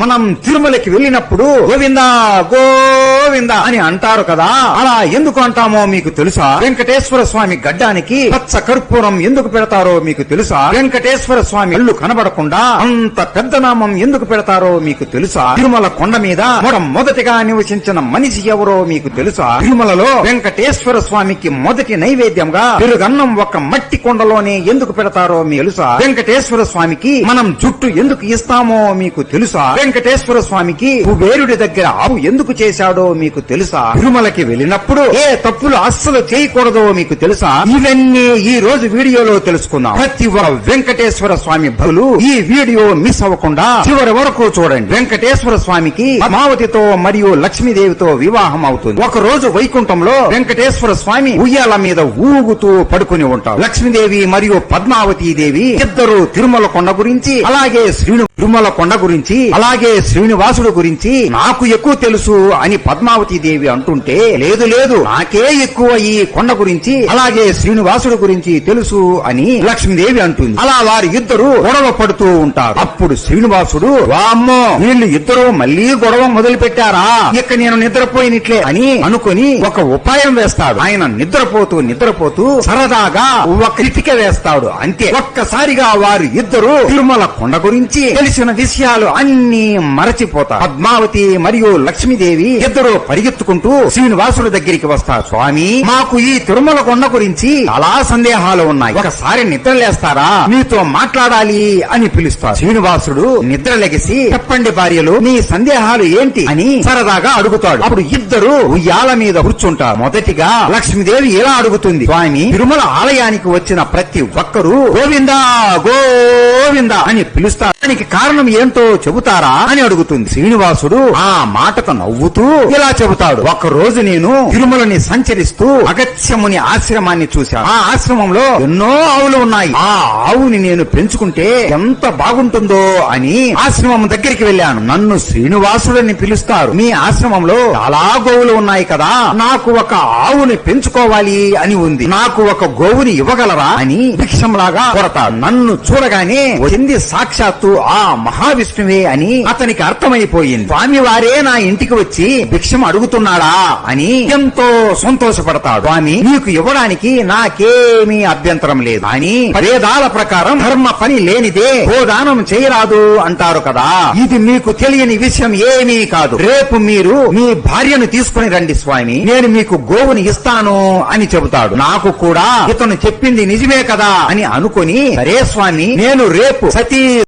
మనం తిరుమలకి వెళ్ళినప్పుడు గోవిందా గోవిందా అని అంటారు కదా, అలా ఎందుకు అంటామో మీకు తెలుసా? వెంకటేశ్వర స్వామి గడ్డానికి పచ్చ కర్పూరం ఎందుకు పెడతారో మీకు తెలుసా? వెంకటేశ్వర స్వామి కళ్ళు కనబడకుండా అంత పెద్ద నామం ఎందుకు పెడతారో మీకు తెలుసా? తిరుమల కొండ మీద మొదటిగా నివసించిన మనిషి ఎవరో మీకు తెలుసా? తిరుమలలో వెంకటేశ్వర స్వామికి మొదటి నైవేద్యంగా పెరుగన్నం ఒక మట్టి కొండలోనే ఎందుకు పెడతారో మీకు తెలుసా? వెంకటేశ్వర స్వామికి మనం జుట్టు ఎందుకు ఇస్తామో మీకు తెలుసా? వెంకటేశ్వర స్వామికి కుబేరుడి దగ్గర ఆవు ఎందుకు చేశాడో మీకు తెలుసా? తిరుమలకి వెళ్ళినప్పుడు ఏ తప్పులు అస్సలు చేయకూడదో మీకు తెలుసా? ఇవన్నీ ఈ రోజు వీడియోలో తెలుసుకుందాం. ప్రతి ఒక్క వెంకటేశ్వర స్వామి భక్తులు ఈ వీడియో మిస్ అవ్వకుండా చివరి వరకు చూడండి. వెంకటేశ్వర స్వామికి పద్మావతితో మరియు లక్ష్మీదేవితో వివాహం అవుతుంది. ఒక రోజు వైకుంఠంలో వెంకటేశ్వర స్వామి ఉయ్యాల మీద ఊగుతూ పడుకుని ఉంటారు. లక్ష్మీదేవి మరియు పద్మావతి దేవి ఇద్దరు తిరుమల కొండ గురించి అలాగే శ్రీనివాసుడు గురించి నాకు ఎక్కువ తెలుసు అని పద్మావతి దేవి అంటుంటే, లేదు లేదు నాకే ఎక్కువ ఈ కొండ గురించి అలాగే శ్రీనివాసుడు గురించి తెలుసు అని లక్ష్మీదేవి అంటుంది. అలా వారి ఇద్దరు గొడవ పడుతూ ఉంటారు. అప్పుడు శ్రీనివాసుడు, వామ్మో వీళ్ళు ఇద్దరు మళ్లీ గొడవ మొదలు పెట్టారా, ఇక నేను నిద్రపోయినట్లే అని అనుకుని ఒక ఉపాయం వేస్తాడు. ఆయన నిద్రపోతూ సరదాగా ఒక ఇటుక వేస్తాడు. అంతే, ఒక్కసారిగా వారు ఇద్దరు తిరుమల కొండ గురించి తెలిసిన విషయాలు అన్ని మరచిపోతారు. పద్మావతి మరియు లక్ష్మీదేవి ఇద్దరు పరిగెత్తుకుంటూ శ్రీనివాసుడి దగ్గరికి వస్తారు. స్వామి, మాకు ఈ తిరుమల కొండ గురించి చాలా సందేహాలు ఉన్నాయి, ఒకసారి నిద్రలేస్తారా, మీతో మాట్లాడాలి అని పిలుస్తారు. శ్రీనివాసుడు నిద్రలెగిసి, చెప్పండి భార్యలు, మీ సందేహాలు ఏంటి అని సరదాగా అడుగుతాడు. అప్పుడు ఇద్దరు ఉయ్యాల మీద కూర్చుంటారు. మొదటిగా లక్ష్మీదేవి ఇలా అడుగుతుంది, స్వామి, తిరుమల ఆలయానికి వచ్చిన ప్రతి ఒక్కరూ గోవిందా గోవిందా అని పిలుస్తారు, దానికి కారణం ఏంటో చెబుతారా అని అడుగుతుంది. శ్రీనివాసుడు ఆ మాటకు నవ్వుతూ ఇలా చెబుతాడు, ఒక రోజు నేను తిరుమలని సంచరిస్తూ అగత్యముని ఆశ్రమాన్ని చూశాను. ఆ ఆశ్రమంలో ఎన్నో ఆవులు ఉన్నాయి. ఆ ఆవుని నేను పెంచుకుంటే ఎంత బాగుంటుందో అని ఆశ్రమం దగ్గరికి వెళ్ళాను. నన్ను శ్రీనివాసుడని పిలుస్తారు, మీ ఆశ్రమంలో చాలా గోవులు ఉన్నాయి కదా, నాకు ఒక ఆవుని పెంచుకోవాలి అని ఉంది, నాకు ఒక గోవుని ఇవ్వగలరా అని భిక్షంలాగా కొరతాడు. నన్ను చూడగానే వచ్చింది సాక్షాత్తు ఆ మహావిష్ణువే అని అతనికి అర్థమైపోయింది. స్వామివారే నా ఇంటికి వచ్చి భిక్షం అడుగుతున్నాడా అని ఎంతో సంతోషపడతాడు. స్వామి, నీకు ఇవ్వడానికి నాకేమీ అభ్యంతరం లేదు, అని వేదాల ప్రకారం ధర్మ పని లేనిదే గోదానం చేయరాదు అంటారు కదా, ఇది మీకు తెలియని విషయం ఏమీ కాదు. రేపు మీరు మీ భార్యను తీసుకుని రండి స్వామి, నేను మీకు గోవుని ఇస్తాను అని చెబుతాడు. నాకు కూడా ఇతను చెప్పింది నిజమే కదా అని అనుకుని, సరే స్వామి, నేను రేపు సతీ